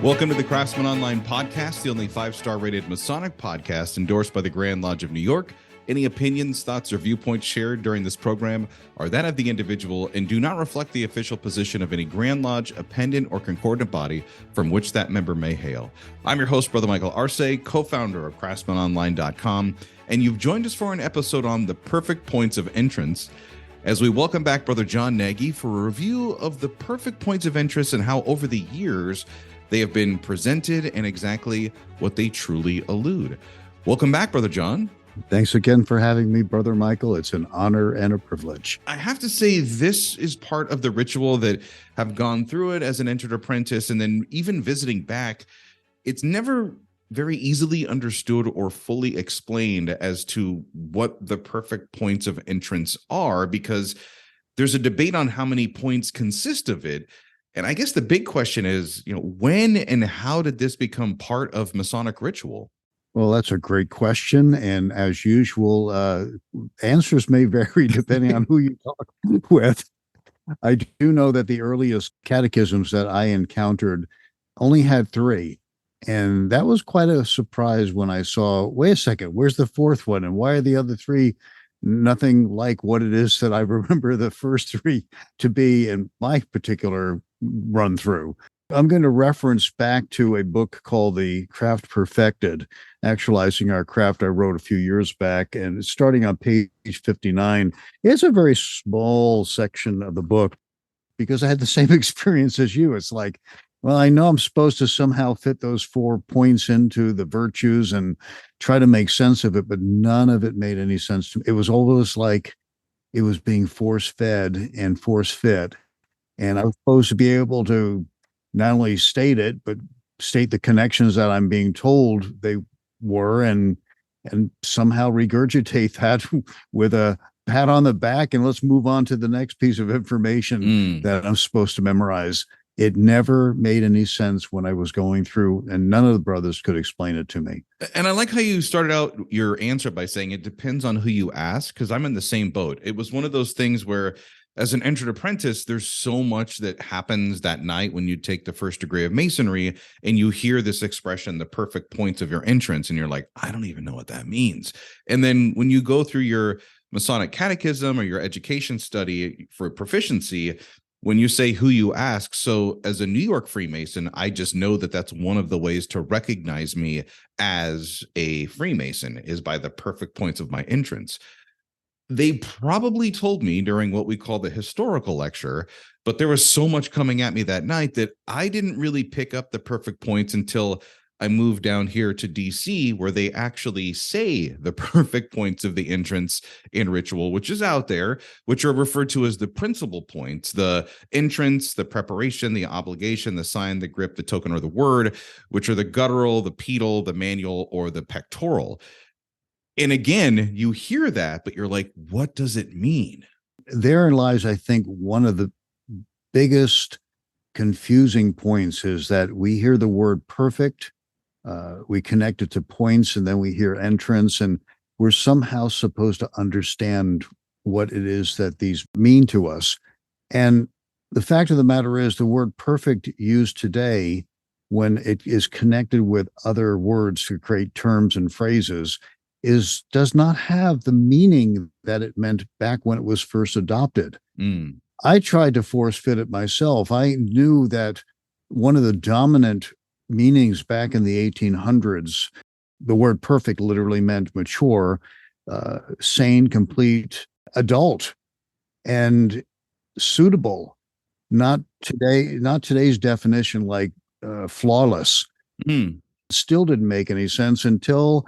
Welcome to the Craftsman Online Podcast, the only 5-star rated Masonic podcast endorsed by the Grand Lodge of New York. Any opinions, thoughts, or viewpoints shared during this program are that of the individual and do not reflect the official position of any Grand Lodge, appendant, or concordant body from which that member may hail. I'm your host, Brother Michael Arce, co-founder of CraftsmanOnline.com, and you've joined us for an episode on the perfect points of entrance, as we welcome back Brother John Nagy for a review of the perfect points of entrance and how over the years they have been presented and exactly what they truly allude. Welcome back, Brother John. Thanks again for having me, Brother Michael. It's an honor and a privilege. I have to say, this is part of the ritual that have gone through it as an entered apprentice, and then even visiting back, it's never very easily understood or fully explained as to what the perfect points of entrance are, because there's a debate on how many points consist of it. And I guess the big question is, when and how did this become part of Masonic ritual? Well, that's a great question. And as usual, answers may vary depending on who you talk with. I do know that the earliest catechisms that I encountered only had 3. And that was quite a surprise when I saw, wait a second, where's the 4th one? And why are the other 3 nothing like what it is that I remember the first 3 to be in my particular run through? I'm going to reference back to a book called The Craft Perfected, Actualizing Our Craft, I wrote a few years back, and it's starting on page 59. It's a very small section of the book because I had the same experience as you. It's like, well, I know I'm supposed to somehow fit those 4 points into the virtues and try to make sense of it, but none of it made any sense to me. It was almost like it was being force-fed and force-fit. And I was supposed to be able to not only state it, but state the connections that I'm being told they were, and somehow regurgitate that with a pat on the back and let's move on to the next piece of information that I'm supposed to memorize. It never made any sense when I was going through, and none of the brothers could explain it to me. And I like how you started out your answer by saying it depends on who you ask, because I'm in the same boat. It was one of those things where, as an entered apprentice, there's so much that happens that night when you take the first degree of masonry and you hear this expression, the perfect points of your entrance, and you're like, I don't even know what that means. And then when you go through your Masonic catechism or your education study for proficiency, when you say who you ask, so as a New York Freemason, I just know that that's one of the ways to recognize me as a Freemason is by the perfect points of my entrance. They probably told me during what we call the historical lecture, but there was so much coming at me that night that I didn't really pick up the perfect points until I moved down here to DC, where they actually say the perfect points of the entrance in ritual, which is out there, which are referred to as the principal points: the entrance, the preparation, the obligation, the sign, the grip, the token, or the word, which are the guttural, the petal, the manual, or the pectoral. And again, you hear that, but you're like, what does it mean? Therein lies, I think, one of the biggest confusing points is that we hear the word perfect, we connect it to points, and then we hear entrance, and we're somehow supposed to understand what it is that these mean to us. And the fact of the matter is, the word perfect used today, when it is connected with other words to create terms and phrases, does not have the meaning that it meant back when it was first adopted. I tried to force fit it myself. I knew that one of the dominant meanings back in the 1800s, the word perfect literally meant mature, sane, complete, adult, and suitable. Not today's definition, like flawless. Still didn't make any sense until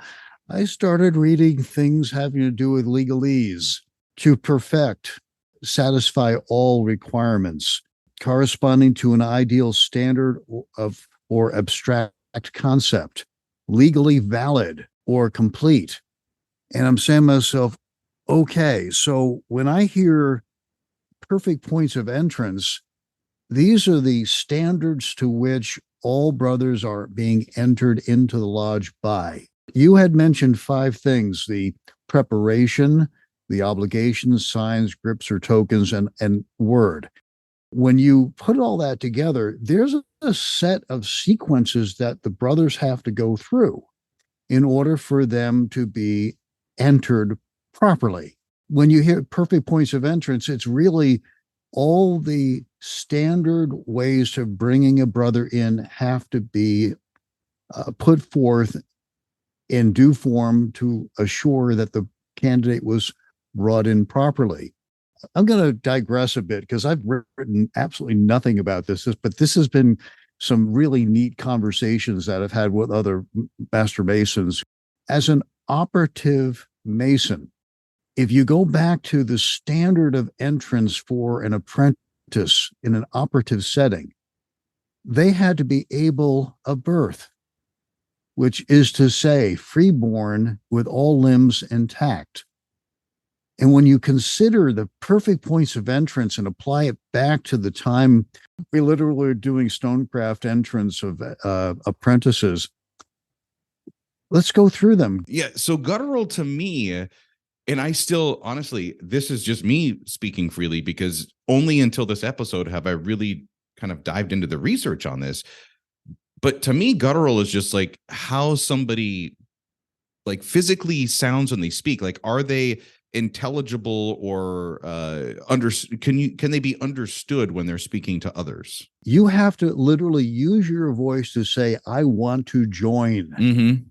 I started reading things having to do with legalese: to perfect, satisfy all requirements, corresponding to an ideal standard of or abstract concept, legally valid or complete. And I'm saying to myself, okay, so when I hear perfect points of entrance, these are the standards to which all brothers are being entered into the lodge by. You had mentioned 5 things: the preparation, the obligations, signs, grips or tokens, and word. When you put all that together, there's a set of sequences that the brothers have to go through in order for them to be entered properly. When you hear perfect points of entrance, it's really all the standard ways of bringing a brother in have to be put forth in due form to assure that the candidate was brought in properly. I'm going to digress a bit because I've written absolutely nothing about this, but this has been some really neat conversations that I've had with other master masons. As an operative mason, if you go back to the standard of entrance for an apprentice in an operative setting, they had to be able of birth, which is to say, freeborn with all limbs intact. And when you consider the perfect points of entrance and apply it back to the time we literally were doing stonecraft entrance of apprentices, let's go through them. Yeah. So guttural to me, and I still, honestly, this is just me speaking freely because only until this episode have I really kind of dived into the research on this. But to me, guttural is just like how somebody like physically sounds when they speak. Like, are they intelligible or can they be understood when they're speaking to others? You have to literally use your voice to say, I want to join. Mm-hmm.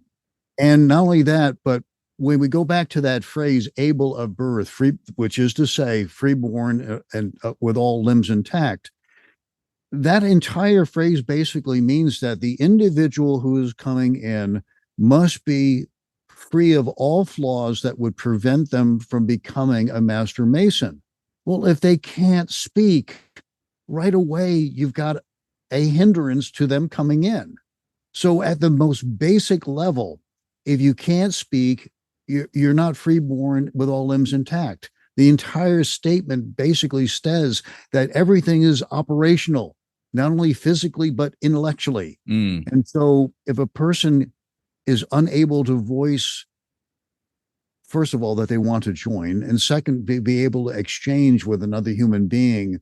And not only that, but when we go back to that phrase, able of birth, free, which is to say, freeborn and with all limbs intact, that entire phrase basically means that the individual who is coming in must be free of all flaws that would prevent them from becoming a master mason. Well, if they can't speak right away, you've got a hindrance to them coming in. So, at the most basic level, if you can't speak, you're not freeborn with all limbs intact. The entire statement basically says that everything is operational, not only physically, but intellectually. Mm. And so if a person is unable to voice, first of all, that they want to join, and second, be able to exchange with another human being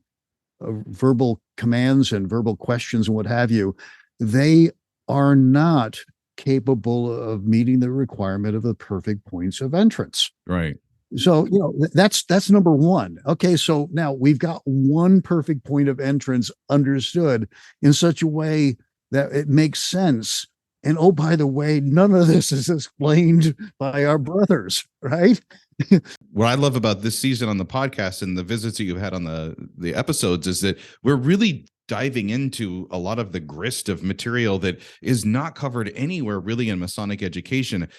verbal commands and verbal questions and what have you, they are not capable of meeting the requirement of the perfect points of entrance. Right. So, that's number one. Okay, so now we've got one perfect point of entrance understood in such a way that it makes sense. And oh, by the way, none of this is explained by our brothers, right? What I love about this season on the podcast and the visits that you've had on the episodes is that we're really diving into a lot of the grist of material that is not covered anywhere really in Masonic education,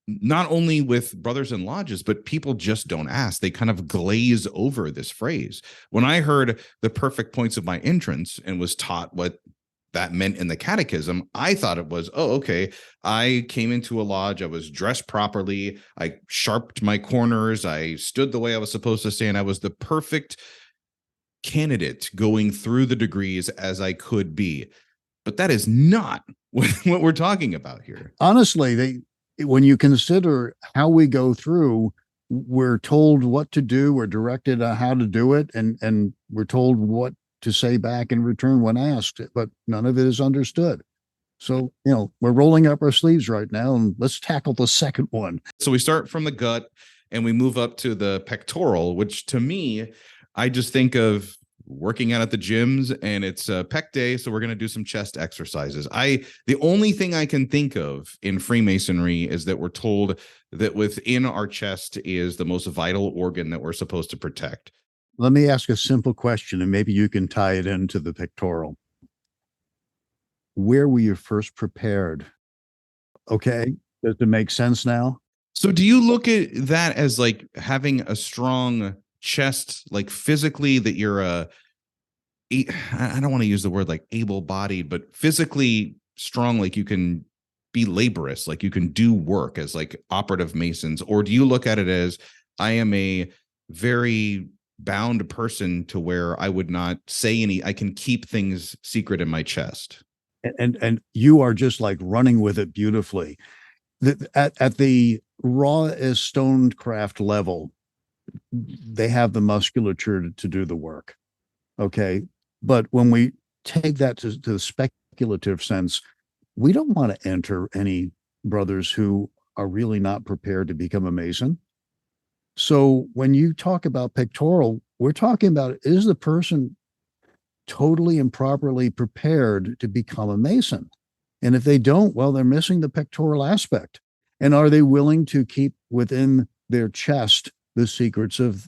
not only with brothers and lodges, but people just don't ask. They kind of glaze over this phrase. When I heard the perfect points of my entrance and was taught what that meant in the catechism, I thought it was, oh, okay, I came into a lodge, I was dressed properly, I sharped my corners, I stood the way I was supposed to stand, I was the perfect candidate going through the degrees as I could be. But that is not what we're talking about here. Honestly, when you consider how we go through, we're told what to do, we're directed on how to do it, and we're told what to say back in return when asked, but none of it is understood. So, we're rolling up our sleeves right now and let's tackle the second one. So we start from the gut and we move up to the pectoral, which to me, I just think of working out at the gyms and it's pec day. So we're going to do some chest exercises. The only thing I can think of in Freemasonry is that we're told that within our chest is the most vital organ that we're supposed to protect. Let me ask a simple question and maybe you can tie it into the pectoral. Where were you first prepared? Okay. Does it make sense now? So do you look at that as like having a strong chest, like physically that you're I don't want to use the word like able-bodied, but physically strong, like you can be laborious, like you can do work as like operative masons? Or do you look at it as I am a very bound person to where I would not say I can keep things secret in my chest? And you are just like running with it beautifully. At the rawest stonecraft level, they have the musculature to do the work. Okay. But when we take that to the speculative sense, we don't want to enter any brothers who are really not prepared to become a Mason. So when you talk about pectoral, we're talking about, is the person totally and properly prepared to become a Mason? And if they don't, well, they're missing the pectoral aspect. And are they willing to keep within their chest the secrets of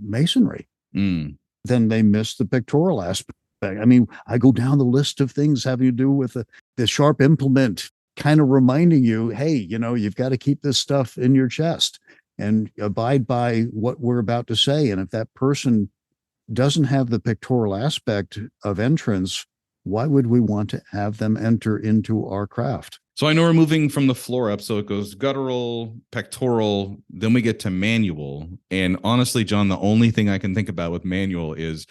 Masonry? Mm. Then they miss the pectoral aspect. I mean, I go down the list of things having to do with the sharp implement, kind of reminding you, hey, you've got to keep this stuff in your chest and abide by what we're about to say. And if that person doesn't have the pectoral aspect of entrance, why would we want to have them enter into our craft? So I know we're moving from the floor up. So it goes guttural, pectoral, then we get to manual. And honestly, John, the only thing I can think about with manual is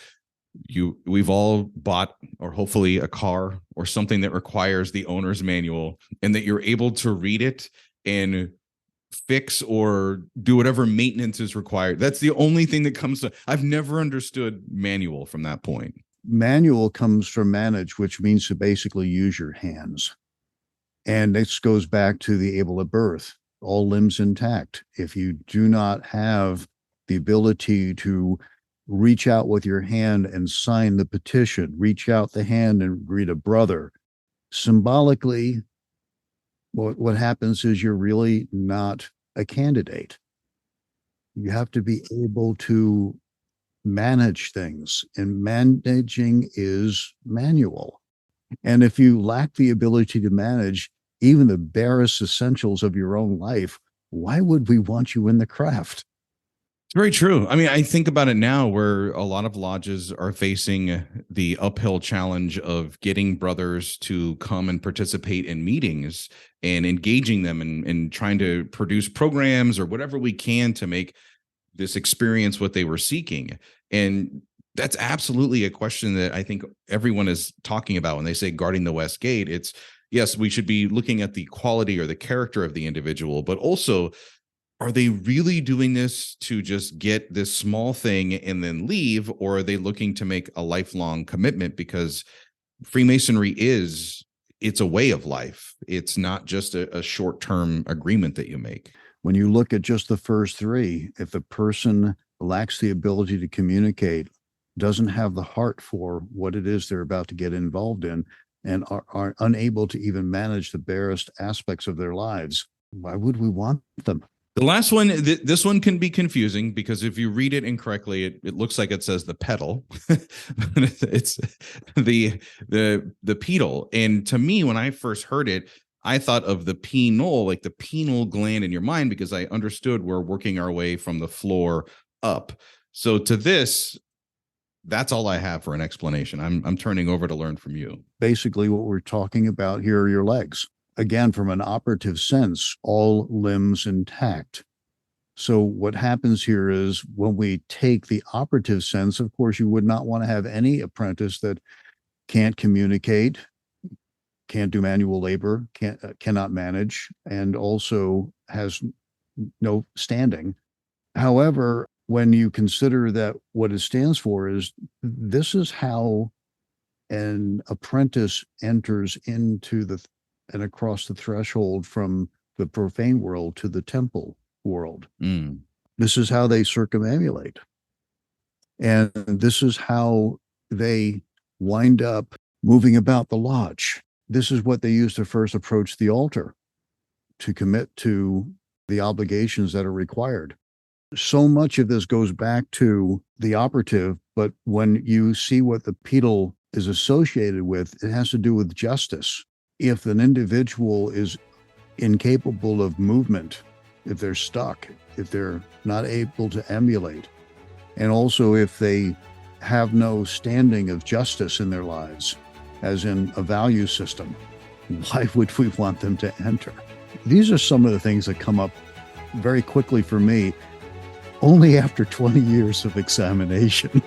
we've all bought, or hopefully a car or something that requires the owner's manual, and that you're able to read it and fix or do whatever maintenance is required. That's the only thing that comes to. I've never understood manual from that point. Manual comes from manage, which means to basically use your hands. And this goes back to the able at birth, all limbs intact. If you do not have the ability to reach out with your hand and sign the petition, reach out the hand and greet a brother, symbolically, what happens is you're really not a candidate. You have to be able to manage things, and managing is manual. And if you lack the ability to manage even the barest essentials of your own life, why would we want you in the craft? It's very true. I mean, I think about it now where a lot of lodges are facing the uphill challenge of getting brothers to come and participate in meetings and engaging them and trying to produce programs or whatever we can to make this experience what they were seeking. And that's absolutely a question that I think everyone is talking about when they say guarding the West Gate. It's, yes, we should be looking at the quality or the character of the individual, but also, are they really doing this to just get this small thing and then leave, or are they looking to make a lifelong commitment? Because Freemasonry it's a way of life. It's not just a short-term agreement that you make. When you look at just the first three, if the person lacks the ability to communicate, doesn't have the heart for what it is they're about to get involved in, and are unable to even manage the barest aspects of their lives, why would we want them? The last one, this one can be confusing because if you read it incorrectly, it looks like it says the petal. It's the petal. And to me, when I first heard it, I thought of the penal, like the pineal gland in your mind, because I understood we're working our way from the floor up. So to this, that's all I have for an explanation. I'm turning over to learn from you. Basically, what we're talking about here are your legs. Again, from an operative sense, all limbs intact. So what happens here is when we take the operative sense, of course, you would not want to have any apprentice that can't communicate, can't do manual labor, cannot manage, and also has no standing. However, when you consider that what it stands for is, this is how an apprentice enters into and across the threshold from the profane world to the temple world. This is how they circumambulate. And this is how they wind up moving about the lodge. This is what they use to first approach the altar, to commit to the obligations that are required. So much of this goes back to the operative, but when you see what the Petal is associated with, it has to do with justice. If an individual is incapable of movement, if they're stuck, if they're not able to emulate, and also if they have no standing of justice in their lives, as in a value system, why would we want them to enter? These are some of the things that come up very quickly for me, only after 20 years of examination.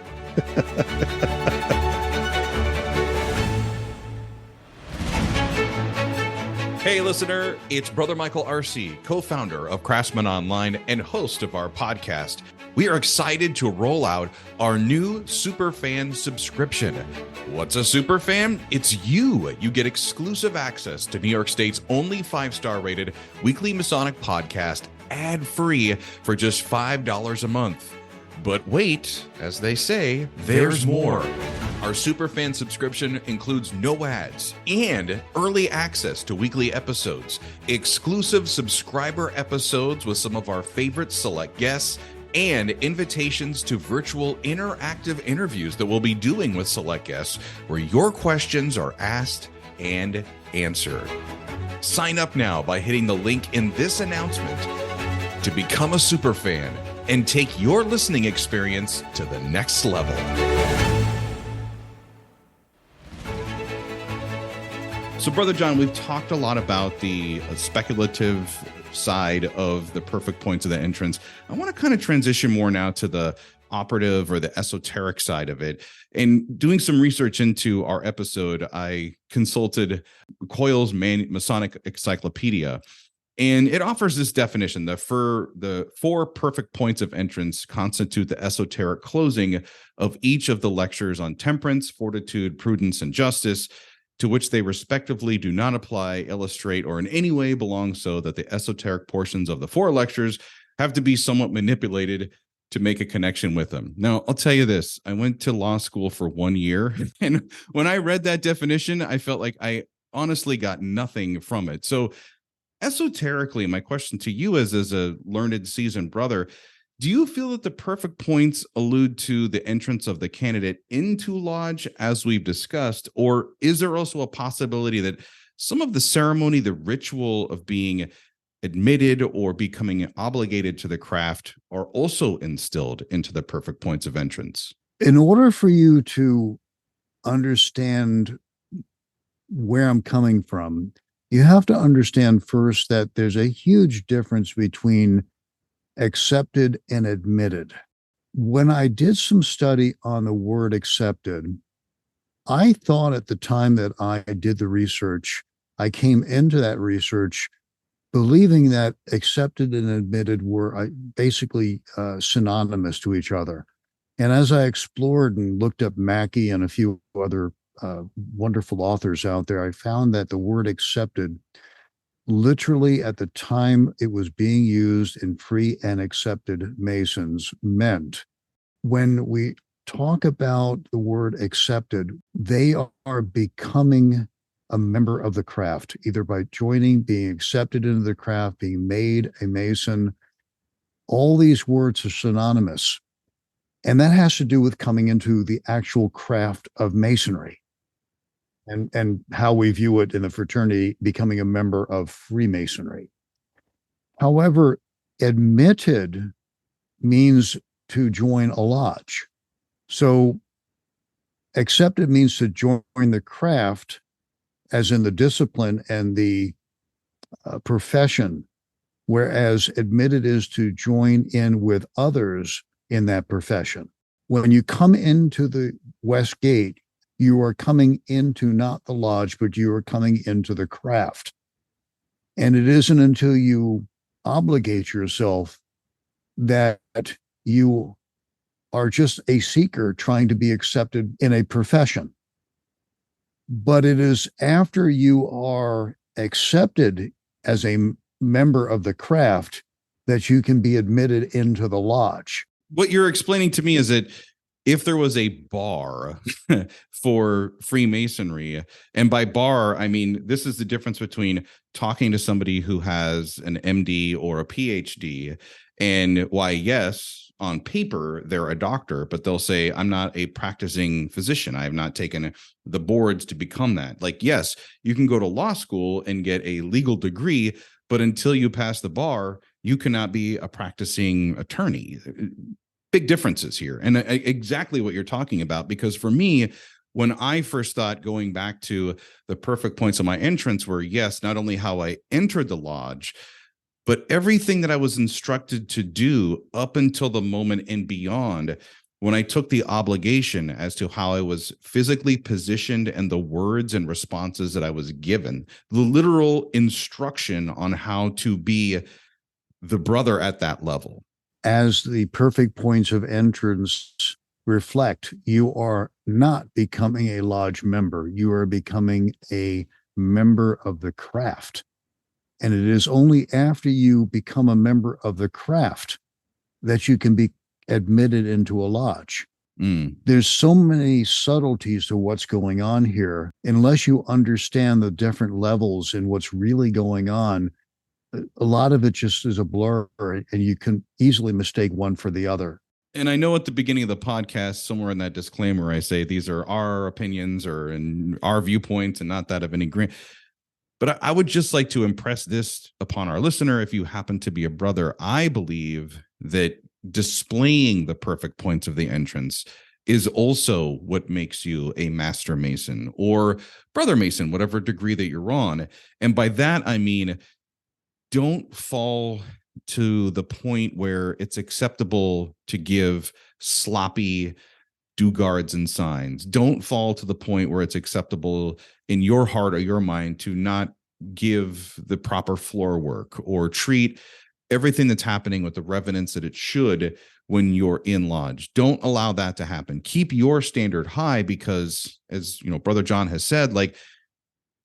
Hey, listener, it's Brother Michael R.C., co-founder of Craftsman Online and host of our podcast. we are excited to roll out our new Superfan subscription. What's a Superfan? It's you. You get exclusive access to New York State's only 5-star rated weekly Masonic podcast, ad-free, for just $5 a month. But wait, as they say, there's more. Our Superfan subscription includes no ads and early access to weekly episodes, exclusive subscriber episodes with some of our favorite select guests, and invitations to virtual interactive interviews that we'll be doing with select guests where your questions are asked and answered. Sign up now by hitting the link in this announcement to become a superfan and take your listening experience to the next level. So, Brother John, we've talked a lot about the speculative side of the perfect points of the entrance. I want to kind of transition more now to the operative or the esoteric side of it. And doing some research into our episode, I consulted Coyle's Masonic Encyclopedia, and it offers this definition: the four perfect points of entrance constitute the esoteric closing of each of the lectures on temperance, fortitude, prudence, and justice, to which they respectively do not apply, illustrate, or in any way belong, so that the esoteric portions of the 4 lectures have to be somewhat manipulated to make a connection with them. Now, I'll tell you this. I went to law school for 1 year, and when I read that definition, I felt like I honestly got nothing from it. So esoterically, my question to you is, as a learned, seasoned brother, do you feel that the perfect points allude to the entrance of the candidate into lodge, as we've discussed, or is there also a possibility that some of the ceremony, the ritual of being admitted or becoming obligated to the craft, are also instilled into the perfect points of entrance? In order for you to understand where I'm coming from, you have to understand first that there's a huge difference between accepted and admitted. When I did some study on the word accepted, I thought at the time that I did the research, I came into that research believing that accepted and admitted were basically synonymous to each other. And as I explored and looked up Mackey and a few other wonderful authors out there, I found that the word accepted, literally at the time it was being used in free and accepted Masons, meant when we talk about the word accepted, they are becoming a member of the craft, either by joining, being accepted into the craft, being made a Mason. All these words are synonymous. And that has to do with coming into the actual craft of Masonry. And how we view it in the fraternity, becoming a member of Freemasonry. However, admitted means to join a lodge. So accepted means to join the craft, as in the discipline and the profession, whereas admitted is to join in with others in that profession. When you come into the West Gate, you are coming into not the lodge, but you are coming into the craft. And it isn't until you obligate yourself that you are just a seeker trying to be accepted in a profession. But it is after you are accepted as a member of the craft that you can be admitted into the lodge. What you're explaining to me is that if there was a bar for Freemasonry, and by bar, I mean, this is the difference between talking to somebody who has an MD or a PhD, and why, yes, on paper, they're a doctor, but they'll say, I'm not a practicing physician. I have not taken the boards to become that. Like, yes, you can go to law school and get a legal degree, but until you pass the bar, you cannot be a practicing attorney. Big differences here. And exactly what you're talking about, because for me, when I first thought, going back to the perfect points of my entrance, were, yes, not only how I entered the lodge, but everything that I was instructed to do up until the moment and beyond, when I took the obligation as to how I was physically positioned and the words and responses that I was given, the literal instruction on how to be the brother at that level. as the perfect points of entrance reflect, you are not becoming a lodge member. You are becoming a member of the craft. And it is only after you become a member of the craft that you can be admitted into a lodge. There's so many subtleties to what's going on here. Unless you understand the different levels and what's really going on, a lot of it just is a blur, and you can easily mistake one for the other. And I know at the beginning of the podcast, somewhere in that disclaimer, I say these are our opinions or in our viewpoints and not that of any grant. But I would just like to impress this upon our listener. If you happen to be a brother, I believe that displaying the perfect points of the entrance is also what makes you a master mason or brother mason, whatever degree that you're on. And by that, I mean, don't fall to the point where it's acceptable to give sloppy do-guards and signs. Don't fall to the point where it's acceptable in your heart or your mind to not give the proper floor work or treat everything that's happening with the reverence that it should when you're in lodge. Don't allow that to happen. Keep your standard high because, as you know, Brother John has said, like,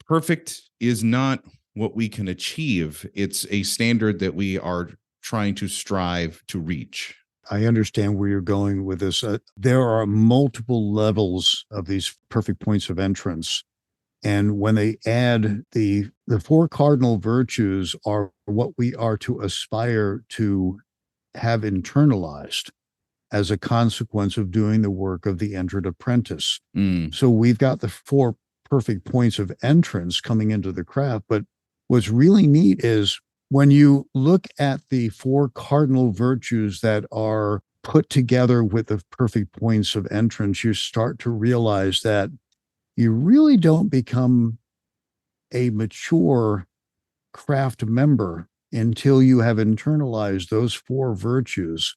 perfect is not what we can achieve. It's a standard that we are trying to strive to reach. I understand where you're going with this. There are multiple levels of these perfect points of entrance. And when they add the four cardinal virtues are what we are to aspire to have internalized as a consequence of doing the work of the entered apprentice. So we've got the four perfect points of entrance coming into the craft. But what's really neat is when you look at the four cardinal virtues that are put together with the perfect points of entrance, you start to realize that you really don't become a mature craft member until you have internalized those four virtues.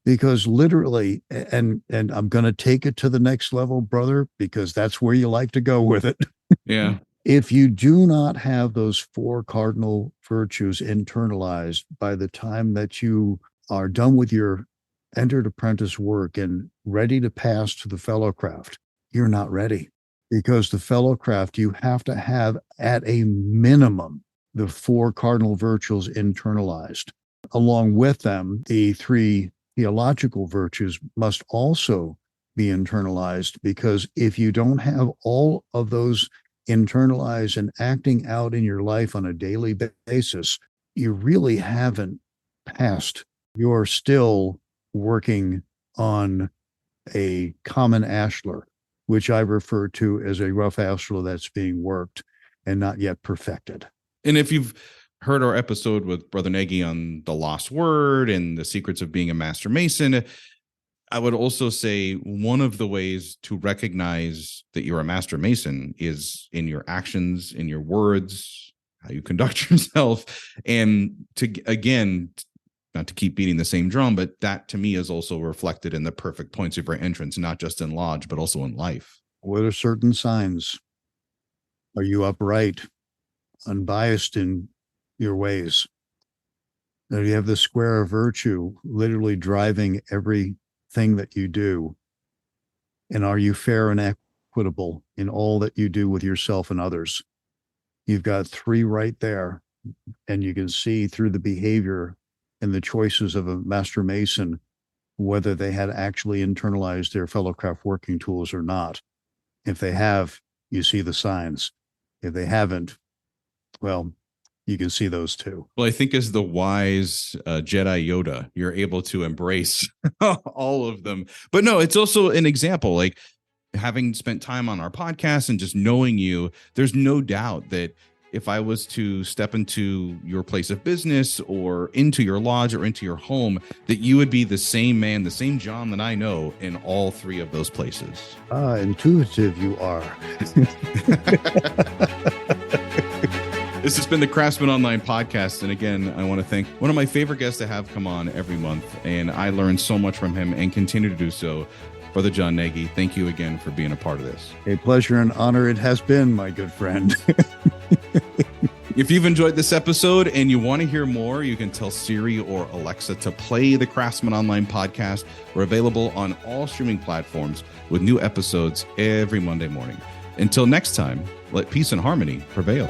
Because literally, and I'm going to take it to the next level, brother, because that's where you like to go with it. Yeah. If you do not have those four cardinal virtues internalized by the time that you are done with your entered apprentice work and ready to pass to the fellow craft, you're not ready. Because the fellow craft, you have to have at a minimum the four cardinal virtues internalized. Along with them, the three theological virtues must also be internalized, because if you don't have all of those internalized and acting out in your life on a daily basis, you really haven't passed. You're still working on a common ashlar, which I refer to as a rough ashlar that's being worked and not yet perfected. And if you've heard our episode with Brother Nagy on the lost word and the secrets of being a master mason, I would also say one of the ways to recognize that you're a master mason is in your actions, in your words, how you conduct yourself. And to, again, not to keep beating the same drum, but that to me is also reflected in the perfect points of your entrance, not just in lodge, but also in life. What are certain signs? Are you upright, unbiased in your ways? Do you have the square of virtue literally driving everything that you do? And are you fair and equitable in all that you do with yourself and others? You've got three right there, and you can see through the behavior and the choices of a master mason whether they had actually internalized their fellow craft working tools or not. If they have, you see the signs. If they haven't, well, you can see those too. Well, I think as the wise Jedi Yoda, you're able to embrace all of them. But no, it's also an example, like having spent time on our podcast and just knowing you, there's no doubt that if I was to step into your place of business or into your lodge or into your home, that you would be the same man, the same John that I know in all three of those places. Intuitive you are. This has been the Craftsman Online podcast. And again, I want to thank one of my favorite guests to have come on every month. And I learned so much from him and continue to do so. Brother John Nagy, thank you again for being a part of this. A pleasure and honor it has been, my good friend. If you've enjoyed this episode and you want to hear more, you can tell Siri or Alexa to play the Craftsman Online podcast. We're available on all streaming platforms with new episodes every Monday morning. Until next time, let peace and harmony prevail.